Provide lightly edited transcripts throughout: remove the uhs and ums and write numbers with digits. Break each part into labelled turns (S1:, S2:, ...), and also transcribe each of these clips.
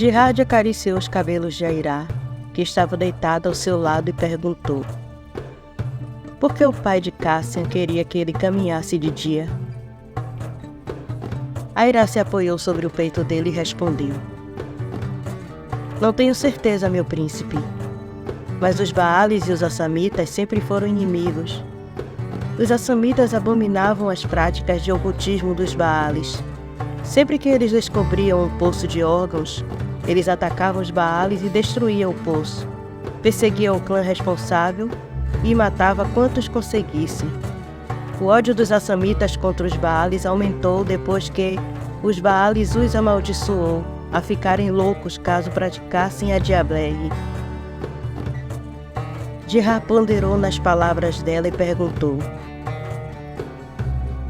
S1: Jihad acariciou os cabelos de Airá, que estava deitada ao seu lado, e perguntou: por que o pai de Cassian queria que ele caminhasse de dia? Airá se apoiou sobre o peito dele e respondeu: não tenho certeza, meu príncipe, mas os Baales e os Assamitas sempre foram inimigos. Os Assamitas abominavam as práticas de ocultismo dos Baales. Sempre que eles descobriam um poço de órgãos, eles atacavam os Baales e destruíam o poço, perseguiam o clã responsável e matavam quantos conseguissem. O ódio dos Assamitas contra os Baales aumentou depois que os Baales os amaldiçoou a ficarem loucos caso praticassem a Diablerie. Jihad ponderou nas palavras dela e perguntou: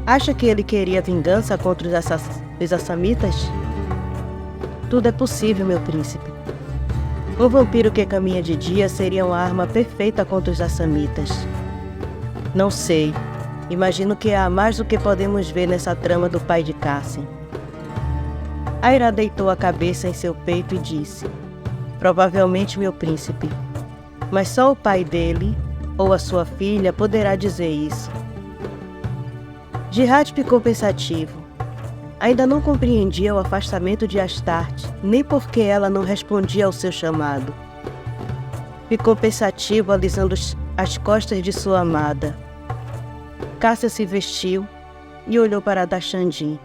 S1: acha que ele queria vingança contra os Assamitas? Tudo é possível, meu príncipe. Um vampiro que caminha de dia seria uma arma perfeita contra os Assamitas. Não sei. Imagino que há mais do que podemos ver nessa trama do pai de Cassian. Airá deitou a cabeça em seu peito e disse: provavelmente, meu príncipe. Mas só o pai dele, ou a sua filha, poderá dizer isso. Jihad ficou pensativo. Ainda não compreendia o afastamento de Astarte, nem porque ela não respondia ao seu chamado. Ficou pensativo, alisando as costas de sua amada. Cassian se vestiu e olhou para Dachandin.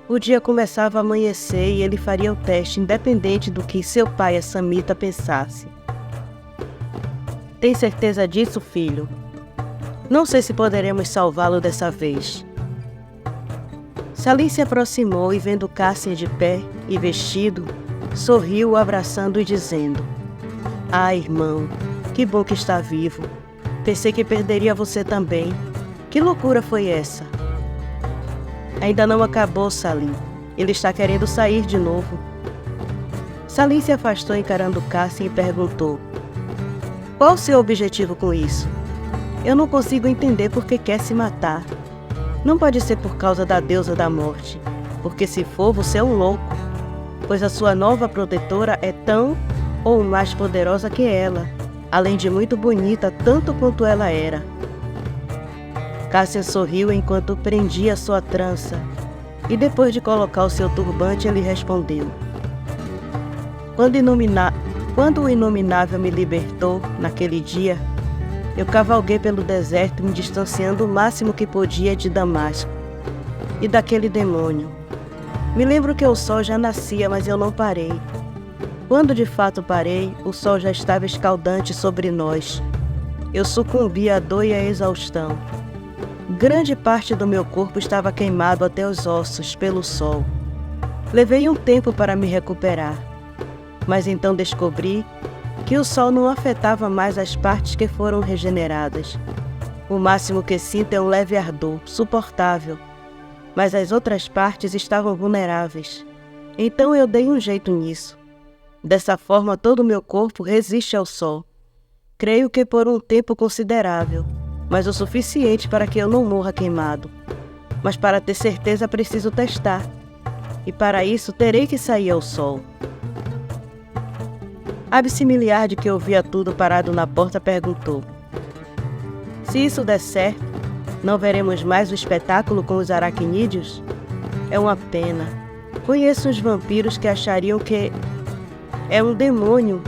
S1: O dia começava a amanhecer e ele faria o teste independente do que seu pai Assamita pensasse. Tem certeza disso, filho? Não sei se poderemos salvá-lo dessa vez. Salim se aproximou e, vendo Cassian de pé e vestido, sorriu, abraçando e dizendo: ah, irmão, que bom que está vivo. Pensei que perderia você também. Que loucura foi essa? Ainda não acabou, Salim. Ele está querendo sair de novo. Salim se afastou encarando Cassian e perguntou: qual o seu objetivo com isso? Eu não consigo entender por que quer se matar. Não pode ser por causa da deusa da morte, porque se for, você é um louco, pois a sua nova protetora é tão ou mais poderosa que ela, além de muito bonita tanto quanto ela era. Cassian sorriu enquanto prendia sua trança, e depois de colocar o seu turbante, ele respondeu: quando o Inominável me libertou, naquele dia, eu cavalguei pelo deserto, me distanciando o máximo que podia de Damasco e daquele demônio. Me lembro que o sol já nascia, mas eu não parei. Quando de fato parei, o sol já estava escaldante sobre nós. Eu sucumbi à dor e à exaustão. Grande parte do meu corpo estava queimado até os ossos pelo sol. Levei um tempo para me recuperar, mas então descobri que o sol não afetava mais as partes que foram regeneradas. O máximo que sinto é um leve ardor, suportável, mas as outras partes estavam vulneráveis. Então eu dei um jeito nisso. Dessa forma, todo o meu corpo resiste ao sol. Creio que por um tempo considerável, mas o suficiente para que eu não morra queimado. Mas para ter certeza preciso testar, e para isso terei que sair ao sol. Absimiliarde, que ouvia tudo parado na porta, perguntou: se isso der certo, não veremos mais o espetáculo com os aracnídeos? É uma pena. Conheço uns vampiros que achariam que é um demônio.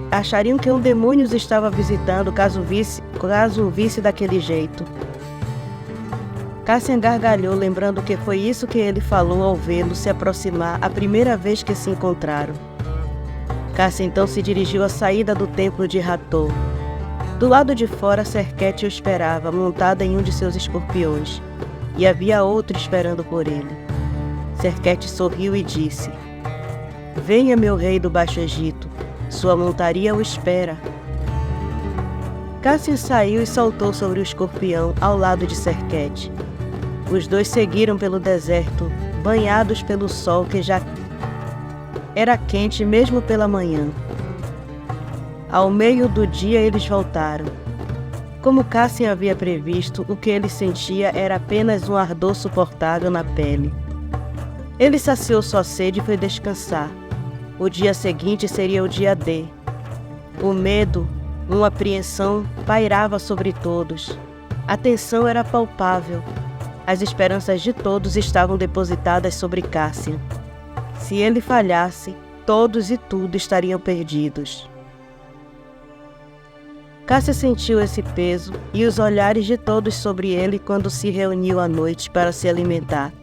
S1: Achariam que um demônio os estava visitando caso o visse daquele jeito. Cassian gargalhou, lembrando que foi isso que ele falou ao vê-lo se aproximar a primeira vez que se encontraram. Cassian então se dirigiu à saída do templo de Hathor. Do lado de fora, Serket o esperava, montada em um de seus escorpiões, e havia outro esperando por ele. Serket sorriu e disse: venha, meu rei do Baixo Egito, sua montaria o espera. Cassian saiu e saltou sobre o escorpião ao lado de Serket. Os dois seguiram pelo deserto, banhados pelo sol que já era quente mesmo pela manhã. Ao meio do dia eles voltaram. Como Cassian havia previsto, o que ele sentia era apenas um ardor suportável na pele. Ele saciou sua sede e foi descansar. O dia seguinte seria o dia D. O medo, uma apreensão, pairava sobre todos. A tensão era palpável. As esperanças de todos estavam depositadas sobre Cassian. Se ele falhasse, todos e tudo estariam perdidos. Cassian sentiu esse peso e os olhares de todos sobre ele quando se reuniu à noite para se alimentar.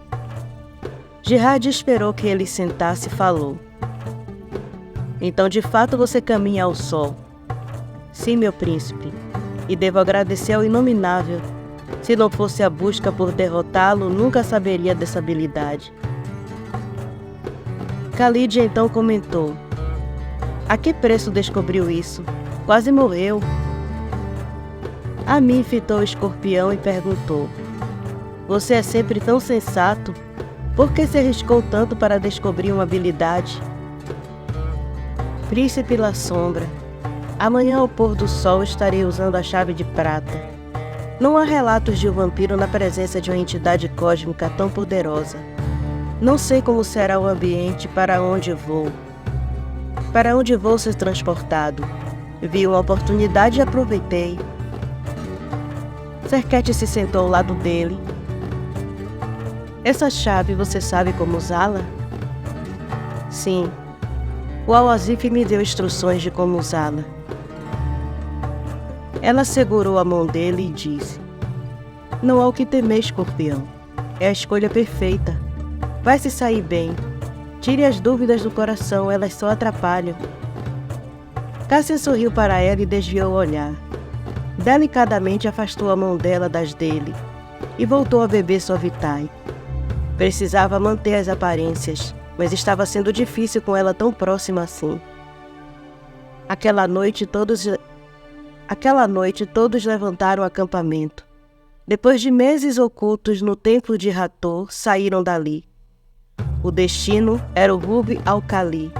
S1: Gerard esperou que ele sentasse e falou. Então, de fato, você caminha ao sol. Sim, meu príncipe, e devo agradecer ao Inominável. Se não fosse a busca por derrotá-lo, nunca saberia dessa habilidade. Khalidia então comentou. A que preço descobriu isso? Quase morreu. Amin fitou o escorpião e perguntou. Você é sempre tão sensato. Por que se arriscou tanto para descobrir uma habilidade? Príncipe La Sombra, amanhã ao pôr do sol estarei usando a chave de prata. Não há relatos de um vampiro na presença de uma entidade cósmica tão poderosa. Não sei como será o ambiente para onde vou. Para onde vou ser transportado? Vi uma oportunidade e aproveitei. Serket se sentou ao lado dele. Essa chave você sabe como usá-la? Sim. O Al-Azif me deu instruções de como usá-la. Ela segurou a mão dele e disse. Não há o que temer, escorpião. É a escolha perfeita. Vai se sair bem. Tire as dúvidas do coração, elas só atrapalham. Cassian sorriu para ela e desviou o olhar. Delicadamente afastou a mão dela das dele e voltou a beber sua Vitae. Precisava manter as aparências, mas estava sendo difícil com ela tão próxima assim. Aquela noite todos levantaram o acampamento. Depois de meses ocultos no templo de Hathor, saíram dali. O destino era o Rub al-Khali,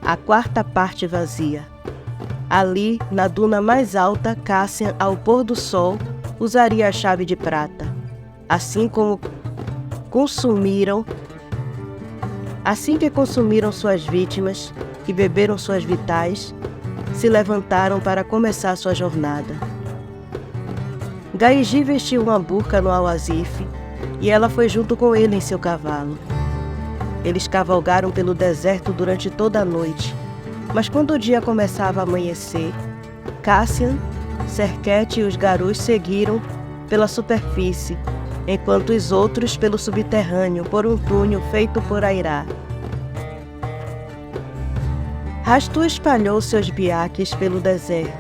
S1: a quarta parte vazia. Ali, na duna mais alta, Cassian, ao pôr do sol, usaria a chave de prata. Assim que consumiram suas vítimas, que beberam suas vitais, se levantaram para começar sua jornada. Gaiji vestiu uma burca no Al-Azif e ela foi junto com ele em seu cavalo. Eles cavalgaram pelo deserto durante toda a noite, mas quando o dia começava a amanhecer, Cassian, Serket e os Garus seguiram pela superfície, enquanto os outros pelo subterrâneo por um túnel feito por Airá. Rastu espalhou seus biaques pelo deserto.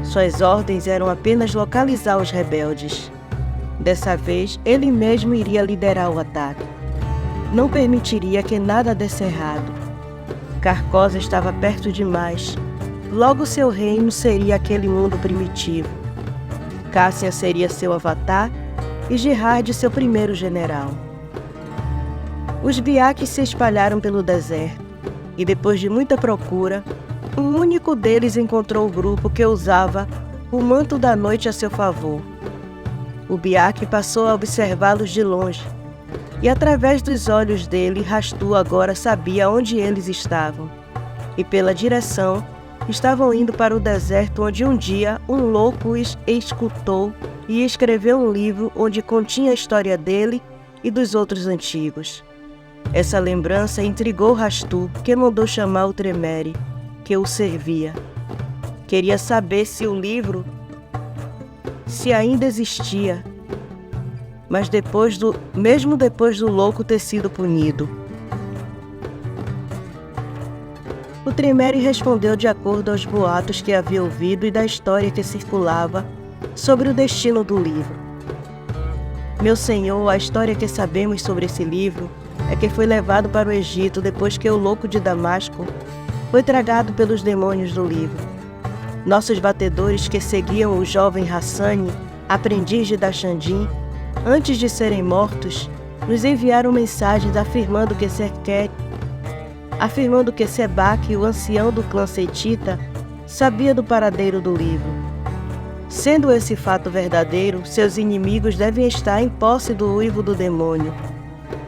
S1: Suas ordens eram apenas localizar os rebeldes. Dessa vez, ele mesmo iria liderar o ataque. Não permitiria que nada desse errado. Carcosa estava perto demais. Logo seu reino seria aquele mundo primitivo. Cassian seria seu avatar e Gerard seu primeiro general. Os biaques se espalharam pelo deserto e depois de muita procura, um único deles encontrou o grupo que usava o manto da noite a seu favor. O biaque passou a observá-los de longe e através dos olhos dele, Rastu agora sabia onde eles estavam e pela direção estavam indo para o deserto onde um dia um louco os escutou e escreveu um livro onde continha a história dele e dos outros antigos. Essa lembrança intrigou Rastu, que mandou chamar o Tremere, que o servia. Queria saber se o livro ainda existia, mas mesmo depois do louco ter sido punido. O Tremere respondeu de acordo aos boatos que havia ouvido e da história que circulava sobre o destino do livro. Meu senhor, a história que sabemos sobre esse livro é que foi levado para o Egito depois que o louco de Damasco foi tragado pelos demônios do livro. Nossos batedores que seguiam o jovem Hassani, aprendiz de Dashandin, antes de serem mortos, nos enviaram mensagens afirmando que Sebak, o ancião do clã Setita, sabia do paradeiro do livro. Sendo esse fato verdadeiro, seus inimigos devem estar em posse do uivo do demônio.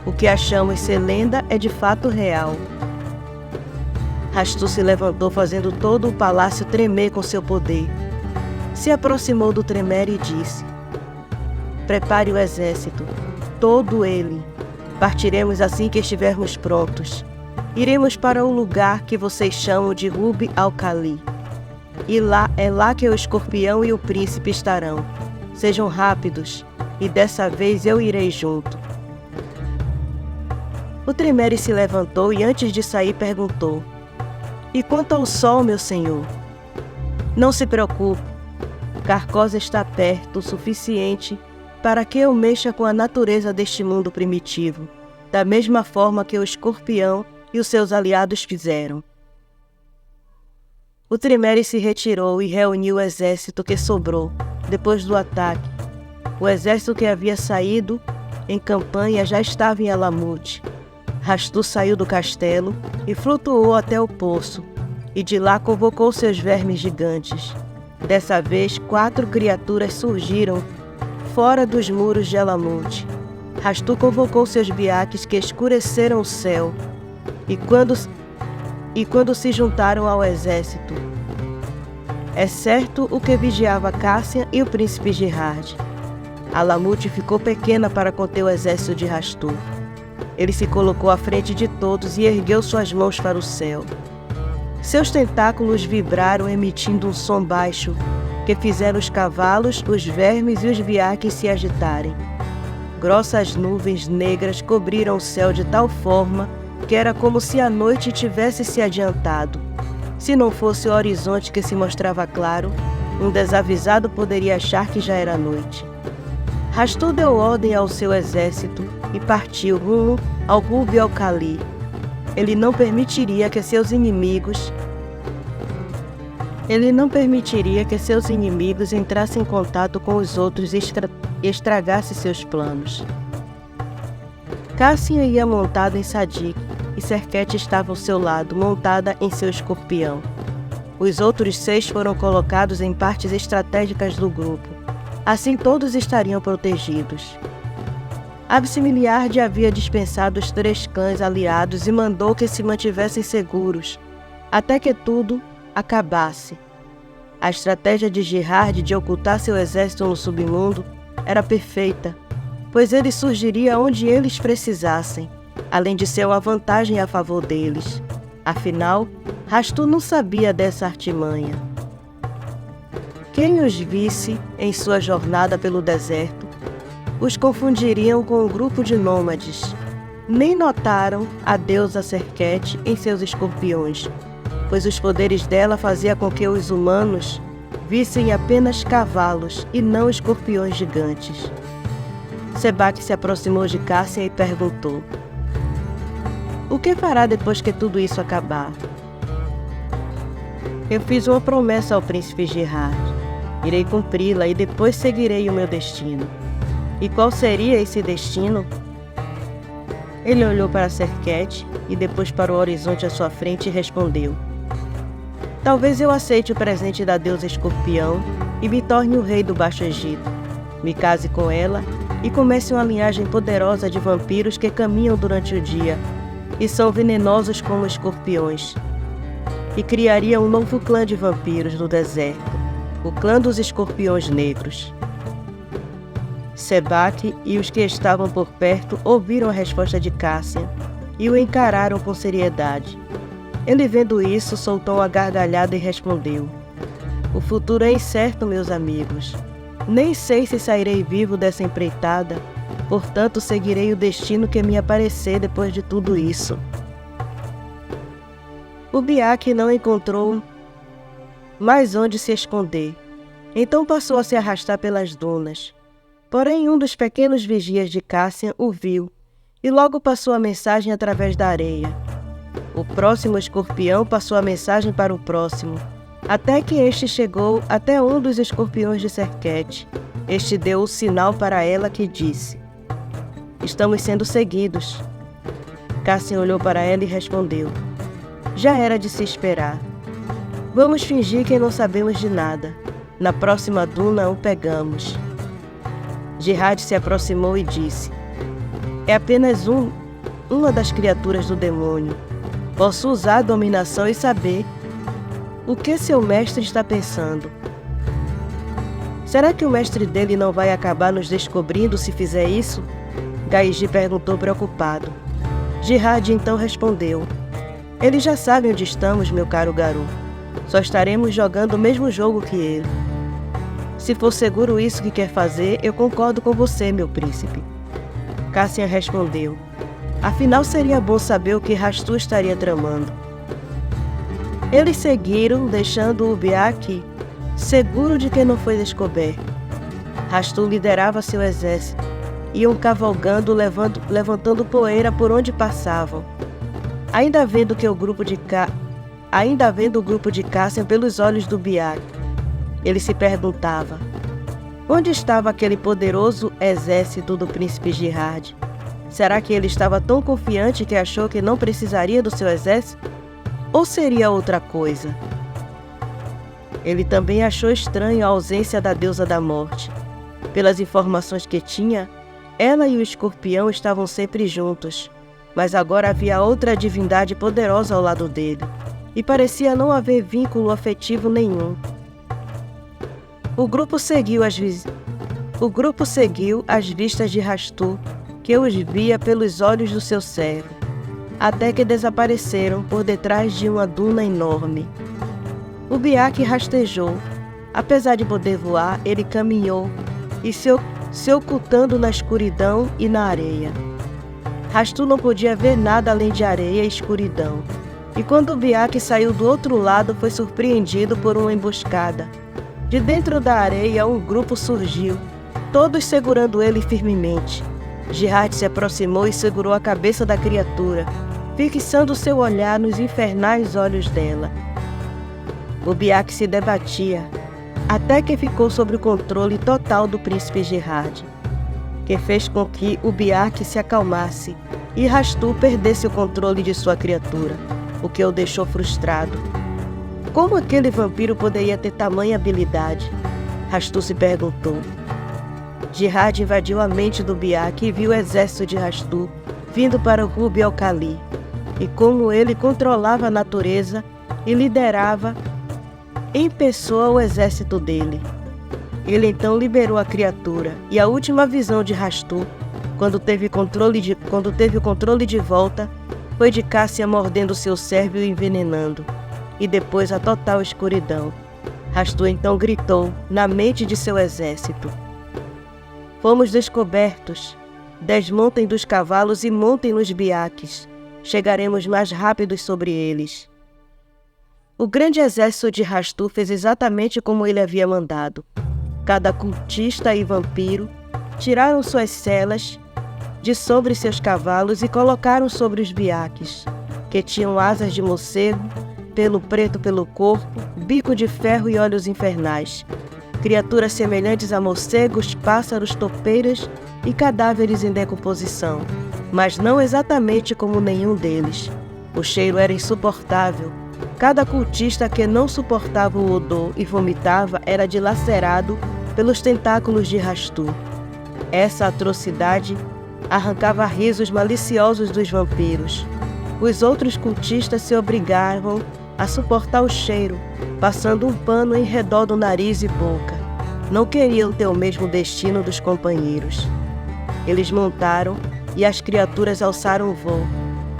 S1: O que achamos ser lenda é de fato real. Rastu se levantou, fazendo todo o palácio tremer com seu poder. Se aproximou do Tremere e disse: prepare o exército, todo ele. Partiremos assim que estivermos prontos. Iremos para o lugar que vocês chamam de Rub al-Khali. E é lá que o escorpião e o príncipe estarão. Sejam rápidos, e dessa vez eu irei junto. O Tremere se levantou e antes de sair perguntou: e quanto ao sol, meu senhor? Não se preocupe, Carcosa está perto o suficiente para que eu mexa com a natureza deste mundo primitivo, da mesma forma que o escorpião e os seus aliados fizeram. O Tremere se retirou e reuniu o exército que sobrou, depois do ataque. O exército que havia saído em campanha já estava em Alamut. Rastu saiu do castelo e flutuou até o poço, e de lá convocou seus vermes gigantes. Dessa vez, 4 criaturas surgiram fora dos muros de Alamut. Rastu convocou seus biaques que escureceram o céu, e quando se juntaram ao exército, exceto o que vigiava Cassian e o príncipe Gerard. Alamut ficou pequena para conter o exército de Rastu. Ele se colocou à frente de todos e ergueu suas mãos para o céu. Seus tentáculos vibraram, emitindo um som baixo, que fizeram os cavalos, os vermes e os biaques se agitarem. Grossas nuvens negras cobriram o céu de tal forma que era como se a noite tivesse se adiantado. Se não fosse o horizonte que se mostrava claro, um desavisado poderia achar que já era noite. Rastu deu ordem ao seu exército e partiu rumo ao Rub al-Khali. Ele não permitiria que seus inimigos entrassem em contato com os outros e estragassem seus planos. Cassian ia montado em Sadik e Serket estava ao seu lado, montada em seu escorpião. Os outros 6 foram colocados em partes estratégicas do grupo. Assim todos estariam protegidos. Absimiliarde havia dispensado os 3 clãs aliados e mandou que se mantivessem seguros, até que tudo acabasse. A estratégia de Gerard de ocultar seu exército no submundo era perfeita, pois ele surgiria onde eles precisassem, além de ser uma vantagem a favor deles. Afinal, Rastu não sabia dessa artimanha. Quem os visse em sua jornada pelo deserto os confundiriam com um grupo de nômades. Nem notaram a deusa Serket em seus escorpiões, pois os poderes dela faziam com que os humanos vissem apenas cavalos e não escorpiões gigantes. Sebak se aproximou de Cassian e perguntou: o que fará depois que tudo isso acabar? Eu fiz uma promessa ao príncipe Gerard. Irei cumpri-la e depois seguirei o meu destino. E qual seria esse destino? Ele olhou para Serket e depois para o horizonte à sua frente e respondeu: talvez eu aceite o presente da deusa Escorpião e me torne o rei do Baixo Egito. Me case com ela e comece uma linhagem poderosa de vampiros que caminham durante o dia e são venenosos como escorpiões. E criaria um novo clã de vampiros no deserto, o clã dos escorpiões negros. Sebak e os que estavam por perto ouviram a resposta de Cassian e o encararam com seriedade. Ele, vendo isso, soltou uma gargalhada e respondeu: o futuro é incerto, meus amigos. Nem sei se sairei vivo dessa empreitada, portanto seguirei o destino que me aparecer depois de tudo isso. O biaque não encontrou mais onde se esconder, então passou a se arrastar pelas dunas. Porém, um dos pequenos vigias de Cassian o viu e logo passou a mensagem através da areia. O próximo escorpião passou a mensagem para o próximo, até que este chegou até um dos escorpiões de Serket. Este deu o sinal para ela que disse: estamos sendo seguidos. Cassian olhou para ela e respondeu: já era de se esperar. Vamos fingir que não sabemos de nada. Na próxima duna o pegamos. Gerard se aproximou e disse: É apenas uma das criaturas do demônio. Posso usar a dominação e saber o que seu mestre está pensando. Será que o mestre dele não vai acabar nos descobrindo se fizer isso? Gaiji perguntou preocupado. Jihad então respondeu: Ele já sabe onde estamos, meu caro Garou. Só estaremos jogando o mesmo jogo que ele. Se for seguro isso que quer fazer, eu concordo com você, meu príncipe. Cassian respondeu: Afinal, seria bom saber o que Rastu estaria tramando. Eles seguiram, deixando o Biaki seguro de que não foi descoberto. Rastu liderava seu exército. Iam cavalgando, levantando poeira por onde passavam. Ainda vendo o grupo de Cassian pelos olhos do Biaki, ele se perguntava: onde estava aquele poderoso exército do príncipe Jihad? Será que ele estava tão confiante que achou que não precisaria do seu exército? Ou seria outra coisa? Ele também achou estranho a ausência da deusa da morte. Pelas informações que tinha, ela e o escorpião estavam sempre juntos, mas agora havia outra divindade poderosa ao lado dele, e parecia não haver vínculo afetivo nenhum. O grupo seguiu as vistas de Rastu, que os via pelos olhos do seu servo, até que desapareceram por detrás de uma duna enorme. O Biaki rastejou. Apesar de poder voar, ele caminhou e se ocultando na escuridão e na areia. Rastu não podia ver nada além de areia e escuridão. E quando o Biaki saiu do outro lado, foi surpreendido por uma emboscada. De dentro da areia, um grupo surgiu, todos segurando ele firmemente. Jihad se aproximou e segurou a cabeça da criatura, fixando seu olhar nos infernais olhos dela. O Biaki se debatia, até que ficou sob o controle total do príncipe Jihad, que fez com que o Biaki se acalmasse e Rastu perdesse o controle de sua criatura, o que o deixou frustrado. Como aquele vampiro poderia ter tamanha habilidade? Rastu se perguntou. Jihad invadiu a mente do Biaki e viu o exército de Rastu vindo para o Rubi Alcali, e como ele controlava a natureza e liderava em pessoa o exército dele. Ele então liberou a criatura, e a última visão de Rastu, quando teve o controle de volta, foi de Cassian mordendo seu servo e envenenando, e depois a total escuridão. Rastu então gritou na mente de seu exército: Fomos descobertos. Desmontem dos cavalos e montem nos biaques. Chegaremos mais rápidos sobre eles. O grande exército de Rastu fez exatamente como ele havia mandado. Cada cultista e vampiro tiraram suas celas de sobre seus cavalos e colocaram sobre os biaques, que tinham asas de morcego, pelo preto pelo corpo, bico de ferro e olhos infernais. Criaturas semelhantes a morcegos, pássaros, topeiras e cadáveres em decomposição, mas não exatamente como nenhum deles. O cheiro era insuportável. Cada cultista que não suportava o odor e vomitava era dilacerado pelos tentáculos de Rastu. Essa atrocidade arrancava risos maliciosos dos vampiros. Os outros cultistas se obrigavam a suportar o cheiro, passando um pano em redor do nariz e boca. Não queriam ter o mesmo destino dos companheiros. Eles montaram e as criaturas alçaram o voo.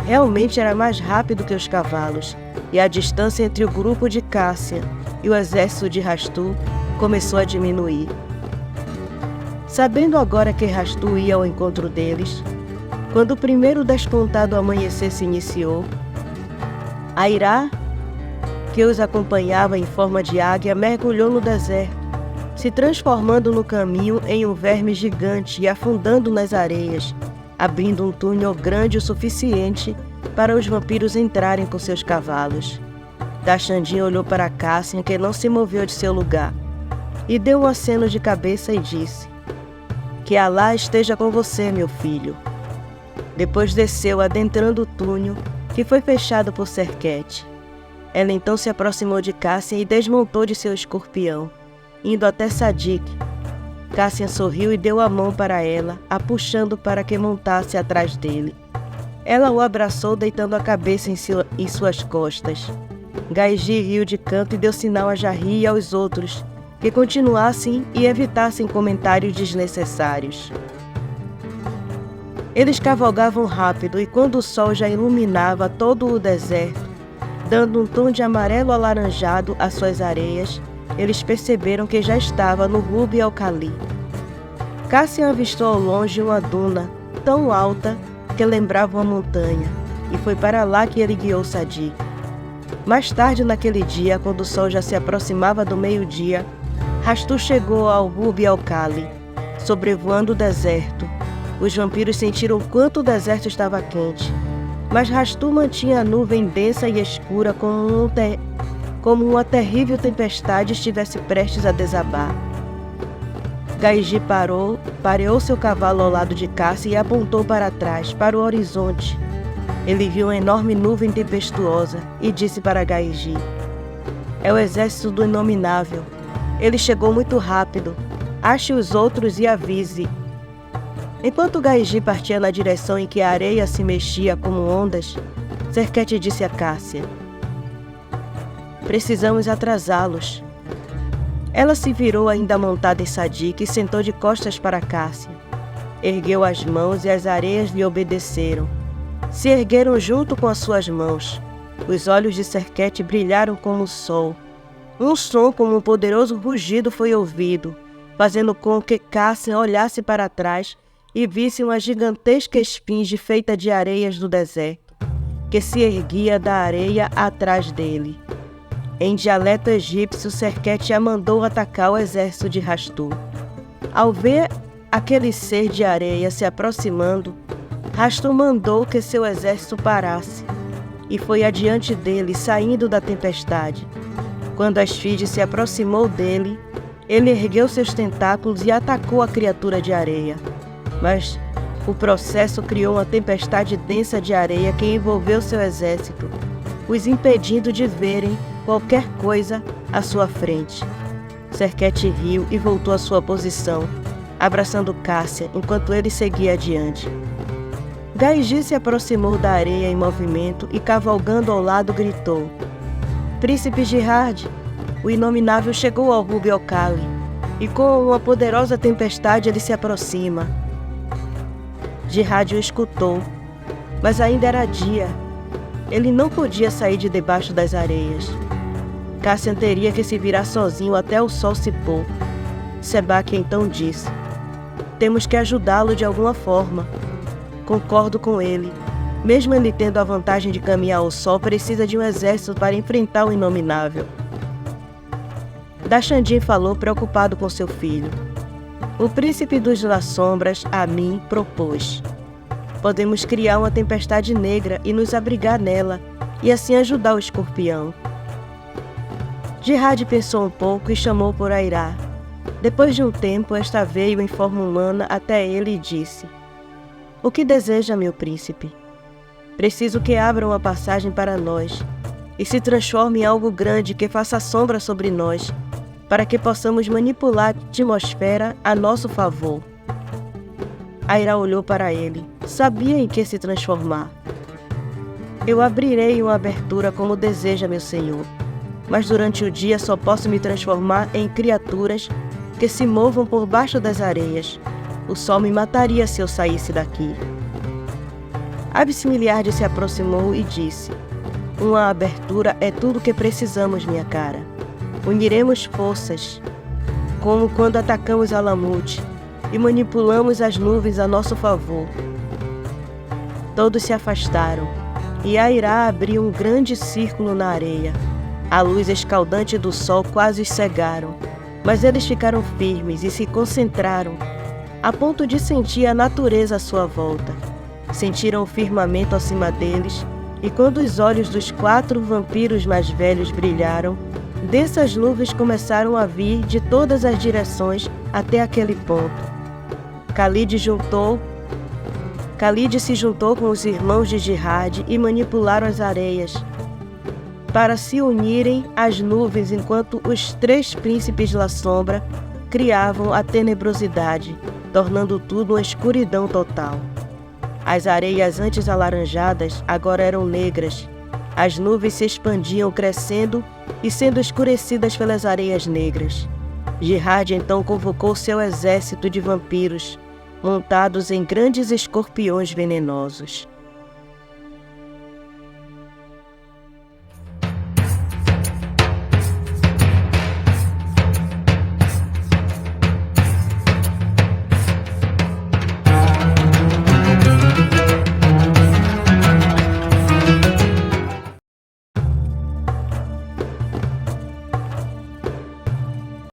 S1: Realmente era mais rápido que os cavalos, e a distância entre o grupo de Cassian e o exército de Rastu começou a diminuir. Sabendo agora que Rastu ia ao encontro deles, quando o primeiro despontado amanhecer se iniciou, Aira, que os acompanhava em forma de águia, mergulhou no deserto, se transformando no caminho em um verme gigante e afundando nas areias, abrindo um túnel grande o suficiente para os vampiros entrarem com seus cavalos. Dachandin olhou para Cassian, que não se moveu de seu lugar, e deu um aceno de cabeça e disse: Que Alá esteja com você, meu filho. Depois desceu, adentrando o túnel, que foi fechado por Serket. Ela então se aproximou de Cassian e desmontou de seu escorpião, indo até Sadik, Cassian sorriu e deu a mão para ela, a puxando para que montasse atrás dele. Ela o abraçou, deitando a cabeça em suas costas. Gaiji riu de canto e deu sinal a Jarri e aos outros que continuassem e evitassem comentários desnecessários. Eles cavalgavam rápido e quando o sol já iluminava todo o deserto, dando um tom de amarelo alaranjado às suas areias, eles perceberam que já estava no Rub el-Khali. Cassian avistou ao longe uma duna tão alta que lembrava uma montanha, e foi para lá que ele guiou Sadiq. Mais tarde naquele dia, quando o sol já se aproximava do meio-dia, Rastu chegou ao Rub el-Khali, sobrevoando o deserto. Os vampiros sentiram quanto o deserto estava quente, mas Rastu mantinha a nuvem densa e escura como uma terrível tempestade estivesse prestes a desabar. Gaiji pareou seu cavalo ao lado de Cassian e apontou para trás, para o horizonte. Ele viu uma enorme nuvem tempestuosa e disse para Gaiji: "É o exército do Inominável. Ele chegou muito rápido. Ache os outros e avise." Enquanto Gaiji partia na direção em que a areia se mexia como ondas, Serket disse a Cassian: "Precisamos atrasá-los." Ela se virou ainda montada em Sadiq e sentou de costas para Cassian. Ergueu as mãos e as areias lhe obedeceram. Se ergueram junto com as suas mãos. Os olhos de Serket brilharam como o sol. Um som como um poderoso rugido foi ouvido, fazendo com que Cassian olhasse para trás e visse uma gigantesca esfinge feita de areias do deserto, que se erguia da areia atrás dele. Em dialeto egípcio, Serket a mandou atacar o exército de Rastu. Ao ver aquele ser de areia se aproximando, Rastu mandou que seu exército parasse, e foi adiante dele, saindo da tempestade. Quando a esfinge se aproximou dele, ele ergueu seus tentáculos e atacou a criatura de areia. Mas o processo criou uma tempestade densa de areia que envolveu seu exército, os impedindo de verem qualquer coisa à sua frente. Serket riu e voltou à sua posição, abraçando Cassian enquanto ele seguia adiante. Gaiji se aproximou da areia em movimento e, cavalgando ao lado, gritou: "Príncipe Jihad, o Inominável chegou ao Rub el-Khali, e com uma poderosa tempestade ele se aproxima." Jihad o escutou, mas ainda era dia. Ele não podia sair de debaixo das areias. Cassian teria que se virar sozinho até o sol se pôr. Sebak então disse: "Temos que ajudá-lo de alguma forma." Concordo com ele. Mesmo ele tendo a vantagem de caminhar ao sol, precisa de um exército para enfrentar o Inominável. Dashandin falou, preocupado com seu filho. O príncipe dos Las Sombras, Amin, propôs: "Podemos criar uma tempestade negra e nos abrigar nela, e assim ajudar o escorpião." Jihad pensou um pouco e chamou por Aira. Depois de um tempo, esta veio em forma humana até ele e disse: "O que deseja, meu príncipe? Preciso que abra uma passagem para nós e se transforme em algo grande que faça sombra sobre nós, para que possamos manipular a atmosfera a nosso favor." Aira olhou para ele. Sabia em que se transformar. "Eu abrirei uma abertura como deseja, meu senhor, mas durante o dia só posso me transformar em criaturas que se movam por baixo das areias. O sol me mataria se eu saísse daqui." Absimiliarde se aproximou e disse: "Uma abertura é tudo o que precisamos, minha cara. Uniremos forças, como quando atacamos Alamut, e manipulamos as nuvens a nosso favor." Todos se afastaram, e Aira abriu um grande círculo na areia. A luz escaldante do sol quase os cegaram, mas eles ficaram firmes e se concentraram, a ponto de sentir a natureza à sua volta. Sentiram o firmamento acima deles, e quando os olhos dos 4 vampiros mais velhos brilharam, dessas nuvens começaram a vir de todas as direções até aquele ponto. Khalid se juntou com os irmãos de Jihad e manipularam as areias para se unirem às nuvens, enquanto os 3 príncipes da sombra criavam a tenebrosidade, tornando tudo uma escuridão total. As areias antes alaranjadas agora eram negras. As nuvens se expandiam, crescendo e sendo escurecidas pelas areias negras. Gerard então convocou seu exército de vampiros, montados em grandes escorpiões venenosos.